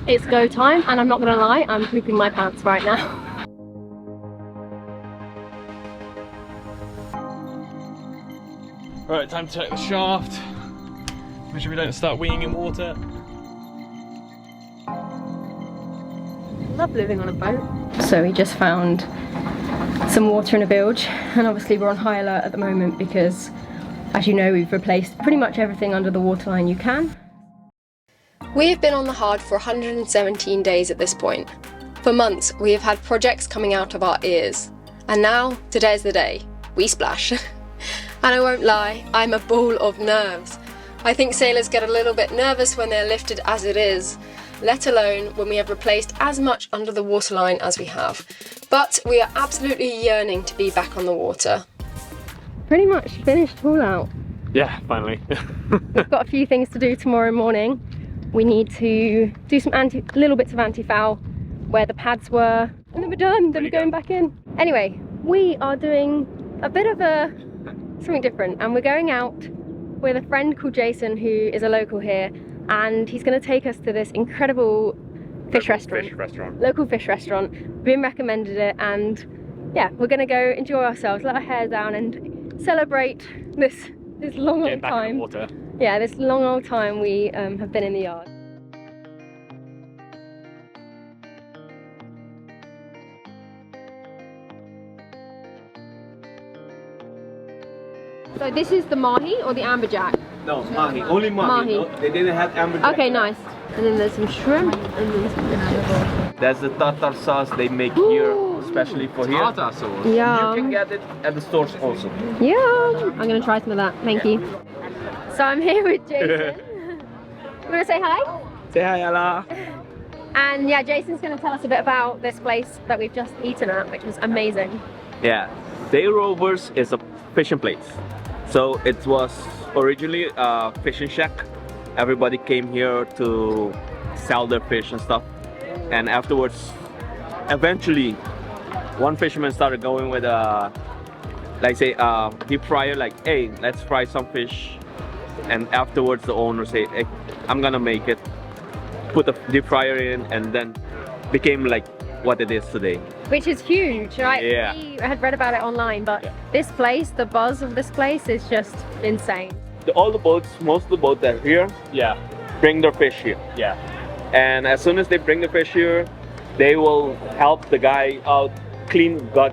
It's go time, and I'm not gonna lie, I'm pooping my pants right now. Right, time to check the shaft. Make sure we don't start weeing in water. Love living on a boat. So we just found some water in a bilge, and obviously we're on high alert at the moment because, as you know, we've replaced pretty much everything under the waterline you can. We have been on the hard for 117 days at this point. For months, we have had projects coming out of our ears. And now, today's the day. We splash. And I won't lie, I'm a ball of nerves. I think sailors get a little bit nervous when they're lifted as it is, let alone when we have replaced as much under the waterline as we have. But we are absolutely yearning to be back on the water. Pretty much finished all out. Yeah, finally. We've got a few things to do tomorrow morning. We need to do some little bits of anti-foul where the pads were, and then we're done, then we're going back in. Anyway, we are doing a bit of something different, and we're going out with a friend called Jason who is a local here, and he's going to take us to this incredible local fish restaurant. Bim recommended it, and yeah, we're going to go enjoy ourselves, let our hair down and celebrate this long old time. Yeah, this long old time we have been in the yard. So this is the mahi or the amberjack? No, mahi. Only mahi. No, they didn't have amberjack. Okay, nice. And then there's some shrimp. And then some That's the tartar sauce they make here, especially for here. Tartar sauce? Yeah. You can get it at the stores also. Yeah. I'm going to try some of that. Thank you. So I'm here with Jason. You want to say hi? Say hi, Ella. And yeah, Jason's going to tell us a bit about this place that we've just eaten at, which was amazing. Yeah, Zeerovers is a fishing place. So it was originally a fishing shack. Everybody came here to sell their fish and stuff. And afterwards, eventually, one fisherman started going with a, like say, deep fryer, like, hey, let's fry some fish. And afterwards the owner said, hey, I'm gonna make it, put the deep fryer in, and then became like what it is today. Which is huge, right? Yeah. We had read about it online, but this place, the buzz of this place is just insane. All the boats, most of the boats that are here, bring their fish here. Yeah. And as soon as they bring the fish here, they will help the guy out,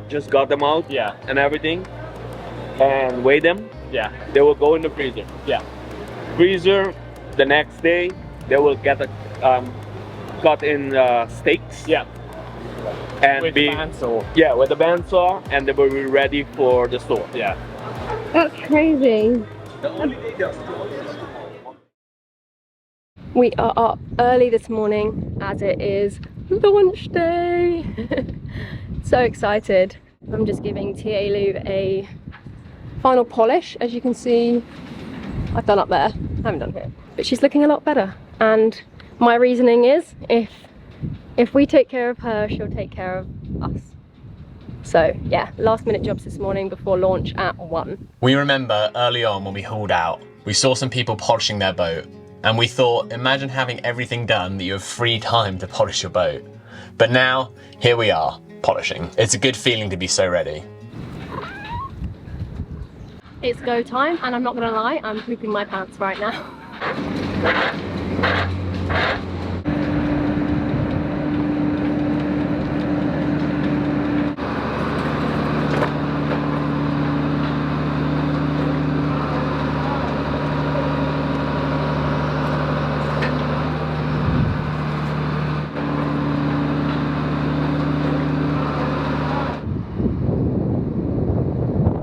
just got them out, and everything, and weigh them. Yeah. They will go in the freezer. Yeah. Freezer. The next day, they will get cut in steaks. Yeah. And with the bandsaw. Yeah, with the bandsaw, and they will be ready for the store. Yeah. That's crazy. The only day we are up early this morning as it is launch day. So excited. I'm just giving Tay-Lee a final polish. As you can see, I've done up there, I haven't done here, but she's looking a lot better. And my reasoning is, if we take care of her, she'll take care of us. So yeah, last minute jobs this morning before launch at 1. We remember early on when we hauled out, we saw some people polishing their boat, and we thought, imagine having everything done that you have free time to polish your boat. But now, here we are, polishing. It's a good feeling to be so ready. It's go time, and I'm not gonna lie, I'm pooping my pants right now.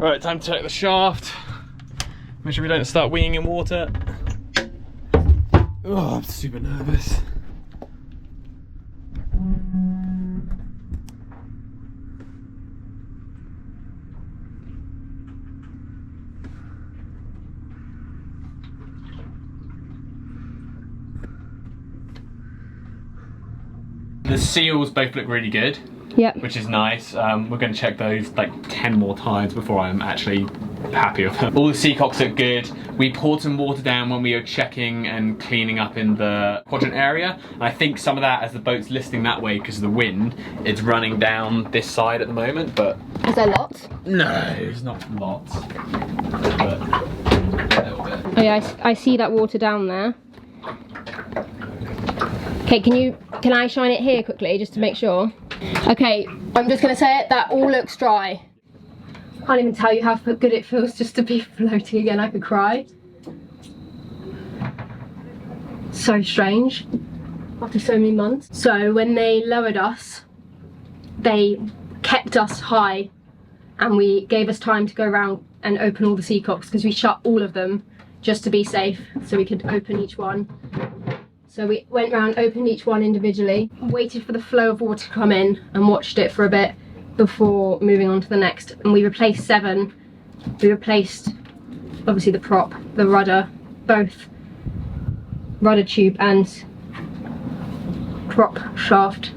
Right, time to check the shaft. Make sure we don't start weeing in water. Oh, I'm super nervous. The seals both look really good. Yep. Which is nice. We're going to check those like 10 more times before I'm actually happy with them. All the seacocks look good. We poured some water down when we were checking and cleaning up in the quadrant area. And I think some of that, as the boat's listing that way because of the wind, it's running down this side at the moment, but... Is there lots? No, it's not lots. But a little bit. Oh yeah, I see that water down there. Okay, can I shine it here quickly just to make sure? Okay, I'm just gonna say it, that all looks dry. Can't even tell you how good it feels just to be floating again. I could cry. So strange after so many months. So when they lowered us, they kept us high and we gave us time to go around and open all the seacocks because we shut all of them just to be safe so we could open each one. So we went around, opened each one individually, waited for the flow of water to come in and watched it for a bit before moving on to the next. And we replaced 7. We replaced obviously the prop, the rudder, both rudder tube and prop shaft.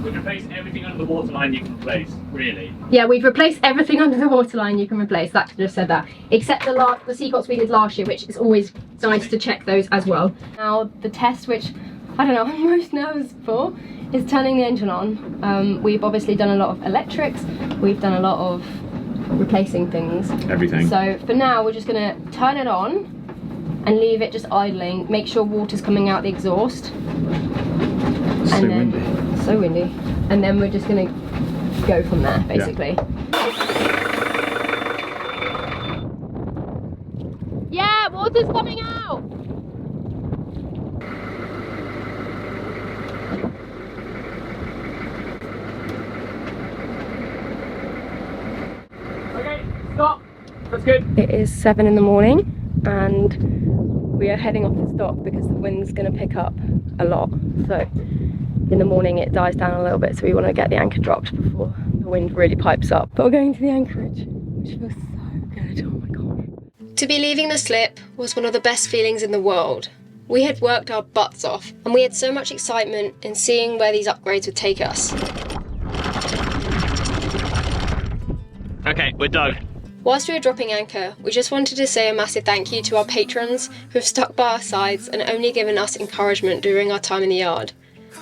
We've replaced everything under the waterline you can replace, really. Yeah, we've replaced everything under the waterline you can replace. That just said that. Except the seacocks we did last year, which is always nice to check those as well. Now the test, which I don't know, I'm most nervous for, is turning the engine on. We've obviously done a lot of electrics. We've done a lot of replacing things. Everything. So for now, we're just gonna turn it on and leave it just idling. Make sure water's coming out the exhaust. So windy. So windy. And then we're just gonna go from there, basically. Yeah, water's coming out! Okay, stop. That's good. It is 7 in the morning and we are heading off this dock because the wind's going to pick up a lot. So in the morning it dies down a little bit, so we want to get the anchor dropped before the wind really pipes up. But we're going to the anchorage, which feels so good. Oh my god. To be leaving the slip was one of the best feelings in the world. We had worked our butts off and we had so much excitement in seeing where these upgrades would take us. Okay, we're done. Whilst we were dropping anchor, we just wanted to say a massive thank you to our patrons who have stuck by our sides and only given us encouragement during our time in the yard.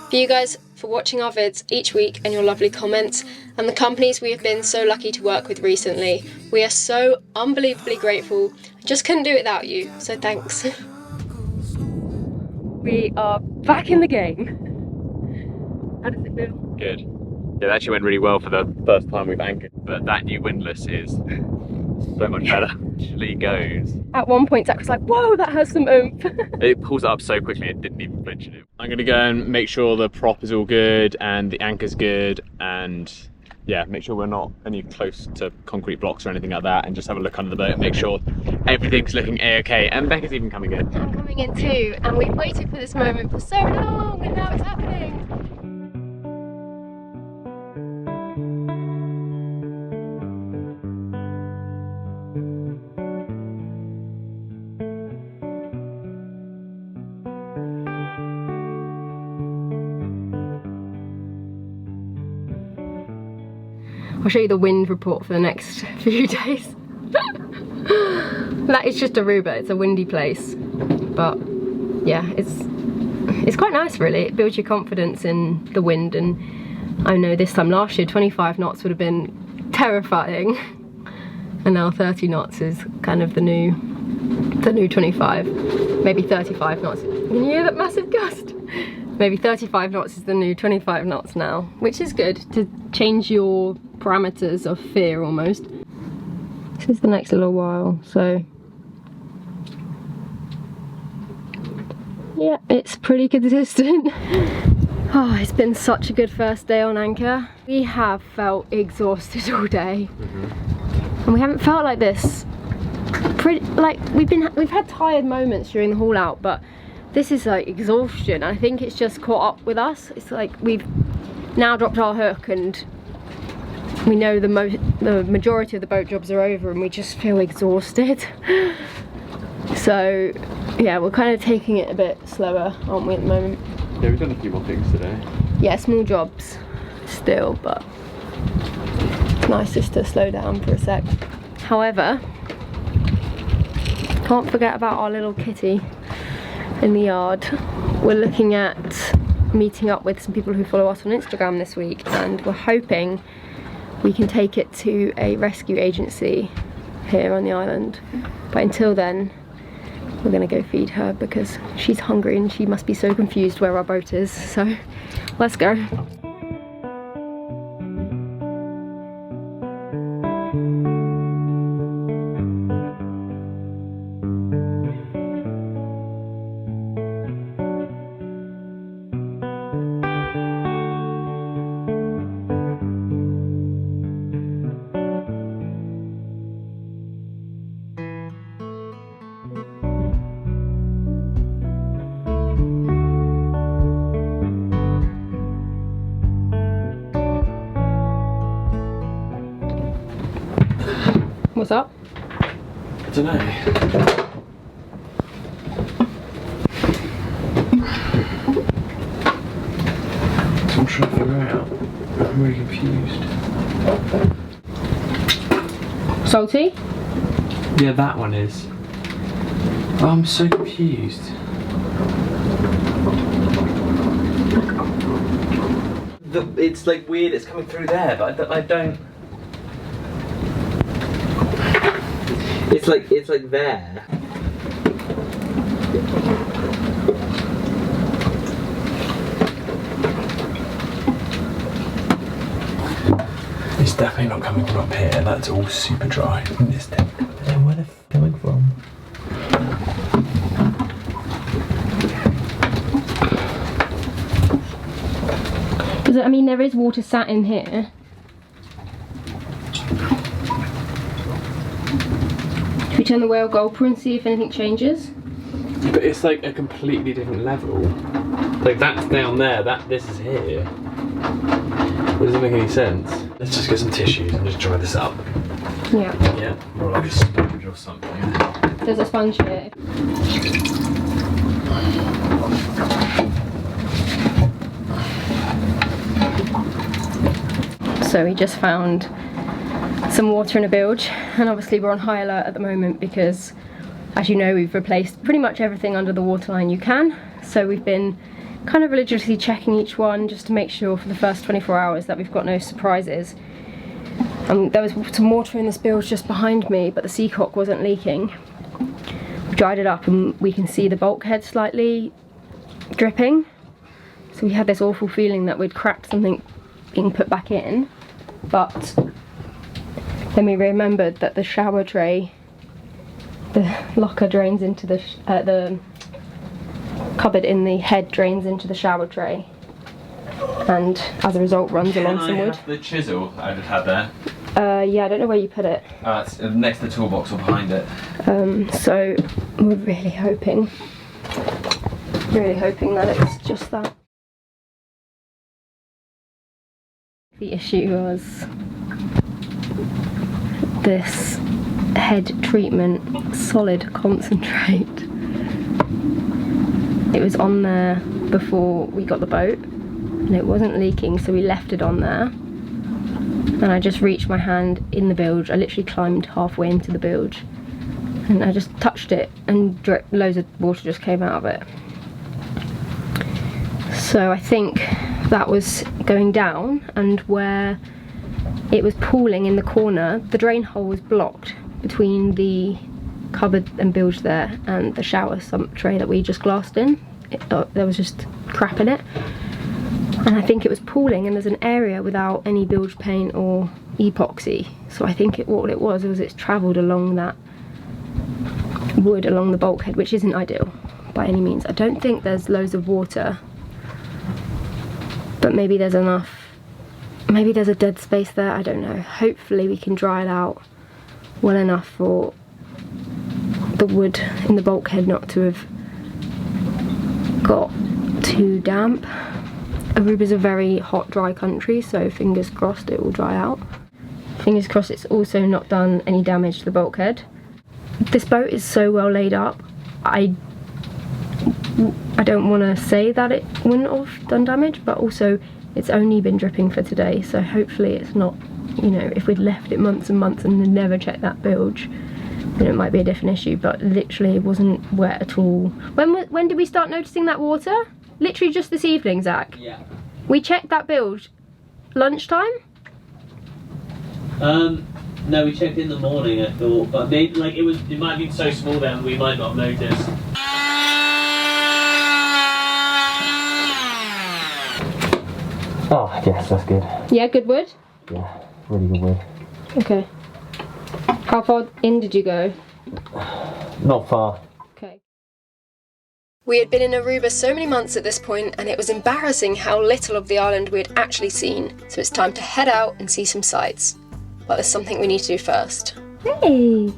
For you guys for watching our vids each week and your lovely comments, and the companies we have been so lucky to work with recently. We are so unbelievably grateful. Just couldn't do it without you, so thanks. We are back in the game. How does it feel? Good. Yeah, it actually went really well for the first time we've anchored, but that new windlass is so much better. It actually goes. At one point Zach was like, whoa, that has some oomph. It pulls it up so quickly it didn't even flinch in it. I'm gonna go and make sure the prop is all good and the anchor's good, and yeah, make sure we're not any close to concrete blocks or anything like that, and just have a look under the boat and make sure everything's looking a-okay. And Becca's even coming in. I'm coming in too, and we've waited for this moment for so long, and now it's happening. I'll show you the wind report for the next few days. That is just Aruba, it's a windy place. But yeah, it's quite nice really. It builds your confidence in the wind, and I know this time last year 25 knots would have been terrifying. And now 30 knots is kind of the new 25. Maybe 35 knots. Can you hear that massive gust? Maybe 35 knots is the new 25 knots now, which is good to change your parameters of fear almost. This is the next little while, so yeah, it's pretty consistent. Oh, it's been such a good first day on anchor. We have felt exhausted all day, and we haven't felt like this. We've had tired moments during the haul out, but this is like exhaustion. I think it's just caught up with us. It's like we've now dropped our hook and we know the majority of the boat jobs are over, and we just feel exhausted. So yeah, we're kind of taking it a bit slower, aren't we, at the moment? Yeah, we've done a few more things today. Yeah, small jobs still, but it's nice just to slow down for a sec. However, can't forget about our little kitty in the yard. We're looking at meeting up with some people who follow us on Instagram this week, and we're hoping we can take it to a rescue agency here on the island. But until then, we're gonna go feed her because she's hungry and she must be so confused where our boat is. So let's go. What's up? I don't know. I'm trying to figure out. I'm really confused. Salty? Yeah, that one is. Oh, I'm so confused. It's like weird, it's coming through there, but I don't. It's like there. It's definitely not coming from up here. That's all super dry. It's then where the f coming from? Because I mean, there is water sat in here. Should we turn the whale gulper and see if anything changes? But it's like a completely different level. Like that's down there, this is here. It doesn't make any sense. Let's just get some tissues and just dry this up. Yeah. Yeah, or like a sponge or something. There's a sponge here. So we just found some water in a bilge, and obviously we're on high alert at the moment because, as you know, we've replaced pretty much everything under the waterline you can. So we've been kind of religiously checking each one just to make sure for the first 24 hours that we've got no surprises. There was some water in this bilge just behind me, but the seacock wasn't leaking. We dried it up and we can see the bulkhead slightly dripping. So we had this awful feeling that we'd cracked something being put back in, but then we remembered that the shower tray, the locker drains into the cupboard in the head drains into the shower tray, and as a result runs along some wood. The chisel I just had there. Yeah, I don't know where you put it. It's next to the toolbox or behind it. So we're really hoping that it's just that. The issue was this head treatment solid concentrate. It was on there before we got the boat and it wasn't leaking, so we left it on there. And I just reached my hand in the bilge. I literally climbed halfway into the bilge and I just touched it and loads of water just came out of it. So I think that was going down, and where it was pooling in the corner, the drain hole was blocked between the cupboard and bilge there and the shower sump tray that we just glassed in. There was just crap in it, and I think it was pooling, and there's an area without any bilge paint or epoxy, so I think what it was it's travelled along that wood along the bulkhead, which isn't ideal by any means. I don't think there's loads of water, but maybe there's enough. Maybe there's a dead space there, I don't know. Hopefully we can dry it out well enough for the wood in the bulkhead not to have got too damp. Aruba's a very hot, dry country, so fingers crossed it will dry out. Fingers crossed it's also not done any damage to the bulkhead. This boat is so well laid up, I I don't want to say that it wouldn't have done damage, but also it's only been dripping for today, so hopefully it's not, you know, if we'd left it months and months and then never checked that bilge, then it might be a different issue, but literally it wasn't wet at all. When did we start noticing that water? Literally just this evening, Zach? Yeah. We checked that bilge lunchtime? No, we checked in the morning, I thought, but maybe like it might have been so small then we might not have noticed. Oh, yes, that's good. Yeah, good wood? Yeah, really good wood. Okay. How far in did you go? Not far. Okay. We had been in Aruba so many months at this point, and it was embarrassing how little of the island we had actually seen, so it's time to head out and see some sights. But there's something we need to do first. Hey!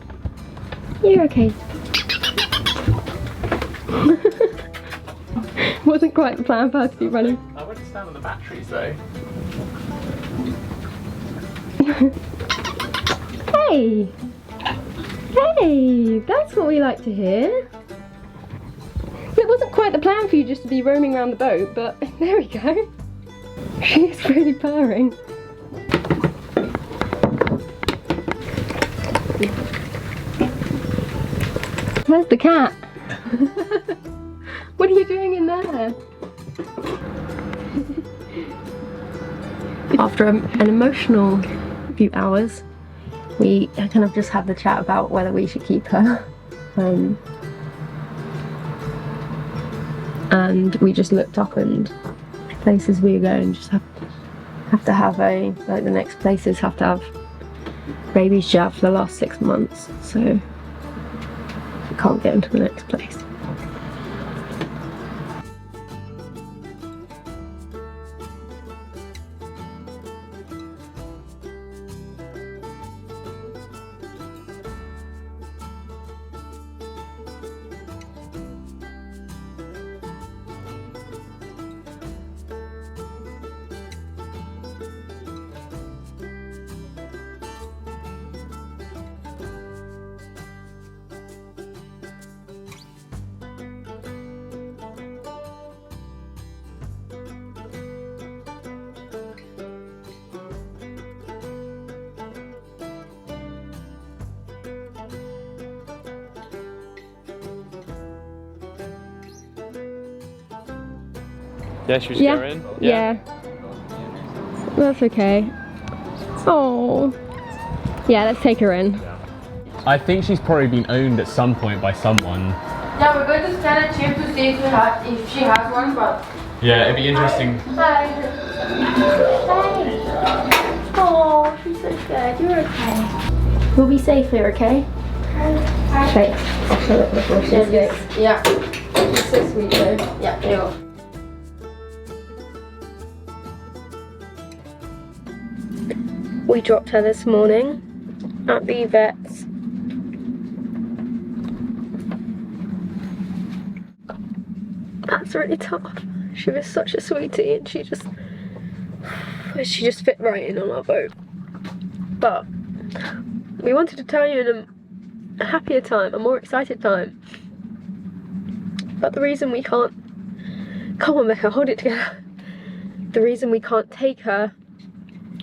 You're okay. Wasn't quite the plan for us to be running. I went to stand on the batteries though. Hey! Hey! That's what we like to hear. It wasn't quite the plan for you just to be roaming around the boat, but there we go. She's really purring. Where's the cat? What are you doing in there? After an emotional few hours, we kind of just had the chat about whether we should keep her. And we just looked up, and places we were going just have to have the next places have to have babies jab for the last 6 months, so we can't get into the next place. Yeah, should we just go in? Yeah. That's okay. Oh. Yeah, let's take her in. I think she's probably been owned at some point by someone. Yeah, we're going to scan a chip to see if she has one, but... Yeah, it'd be interesting. Hi. Hi. Oh, she's so scared. You're okay. We'll be safe here, okay? Okay. I'll show it before she escapes. Yeah. She's so sweet though. Yeah, there you go. We dropped her this morning at the vet's. That's really tough. She was such a sweetie, and she just fit right in on our boat. But we wanted to tell you in a happier time, a more excited time. But the reason we can't, come on Becca, hold it together. The reason we can't take her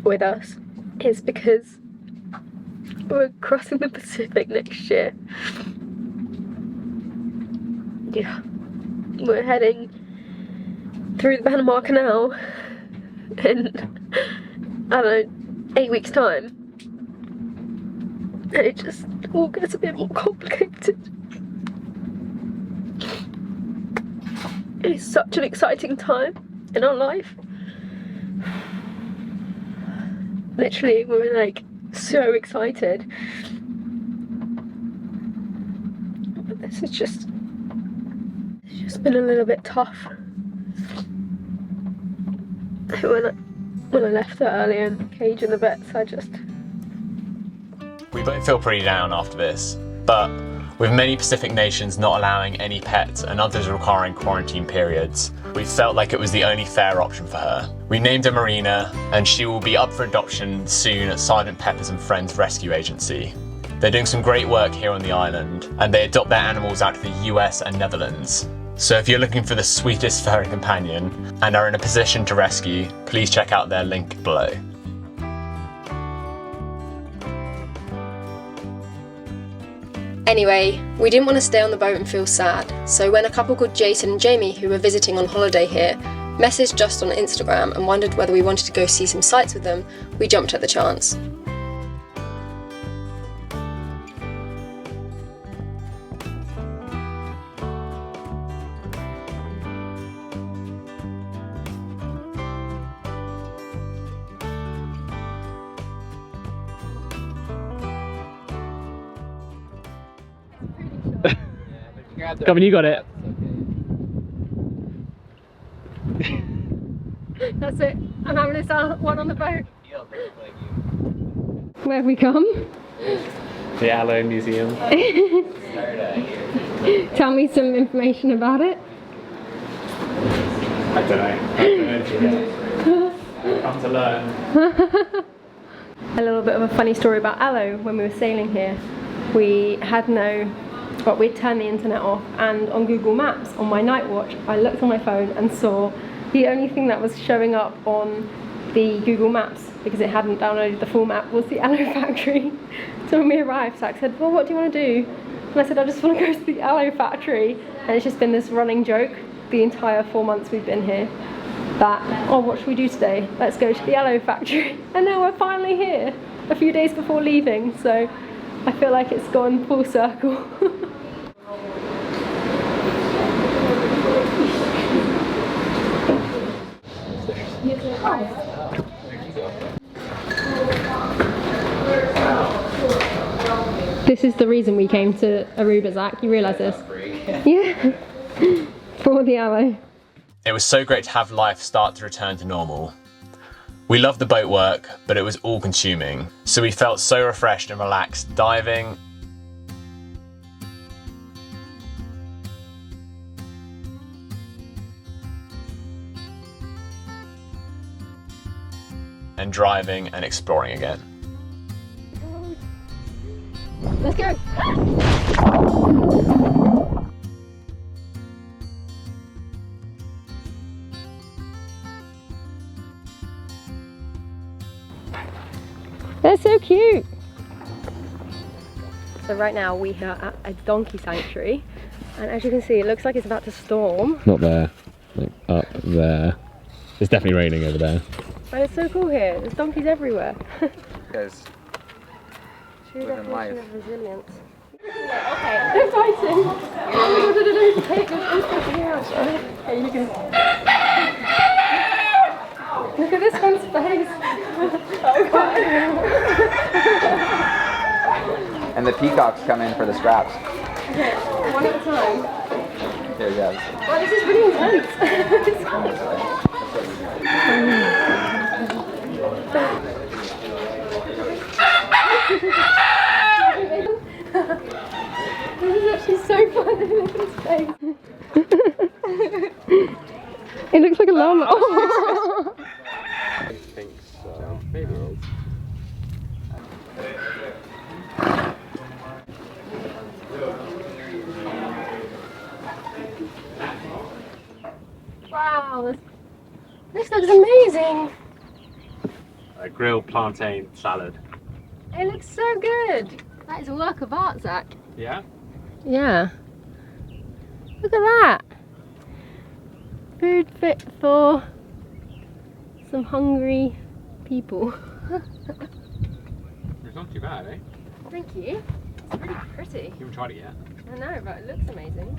with us is because we're crossing the Pacific next year. Yeah, we're heading through the Panama Canal in, I don't know, 8 weeks time. And it just all gets a bit more complicated. It's such an exciting time in our life. Literally, we were like so excited. But this is just, it's just been a little bit tough. When I left her earlier in the cage in the vets, I just... We both feel pretty down after this, but with many Pacific nations not allowing any pets and others requiring quarantine periods, we felt like it was the only fair option for her. We named her Marina, and she will be up for adoption soon at Sergeant Pepper's and Friends Rescue Agency. They're doing some great work here on the island, and they adopt their animals out to the US and Netherlands. So if you're looking for the sweetest furry companion and are in a position to rescue, please check out their link below. Anyway, we didn't want to stay on the boat and feel sad, so when a couple called Jason and Jamie, who were visiting on holiday here, messaged us on Instagram and wondered whether we wanted to go see some sights with them, we jumped at the chance. Come on, you got it. That's it. I'm having this one on the boat. Where have we come? The Aloe Museum. Tell me some information about it. I don't know. Come to learn. A little bit of a funny story about Aloe. When we were sailing here, we had we'd turned the internet off, and on Google Maps on my night watch I looked on my phone and saw the only thing that was showing up on the Google Maps, because it hadn't downloaded the full map, was the Aloe factory. So when we arrived, Zach said, well, what do you want to do? And I said, I just want to go to the Aloe factory. And it's just been this running joke the entire 4 months we've been here that, oh, what should we do today? Let's go to the Aloe factory. And now we're finally here, a few days before leaving, so I feel like it's gone full circle. This is the reason we came to Aruba, Zach. You realise this? Yeah. For the Aloe. It was so great to have life start to return to normal. We loved the boat work, but it was all consuming, so we felt so refreshed and relaxed diving and driving and exploring again. Let's go! They're so cute! So right now we are at a donkey sanctuary, and as you can see it looks like it's about to storm. Not there, like up there. It's definitely raining over there. But it's so cool here, there's donkeys everywhere. Guys, True living life. definition of resilience. Okay, they're fighting! Okay, you can... Look at this one's face! And the peacocks come in for the scraps. Okay, one at a time. There he goes. Wow, this is really intense! This is actually so funny, look at his face. It looks like a llama. Oh. I think so. Maybe it is. Wow, this looks amazing. A grilled plantain salad. It looks so good. That is a work of art, Zach. Yeah? Yeah. Look at that. Food fit for some hungry people. It's not too bad, eh? Thank you. It's really pretty. You haven't tried it yet. I know, but it looks amazing.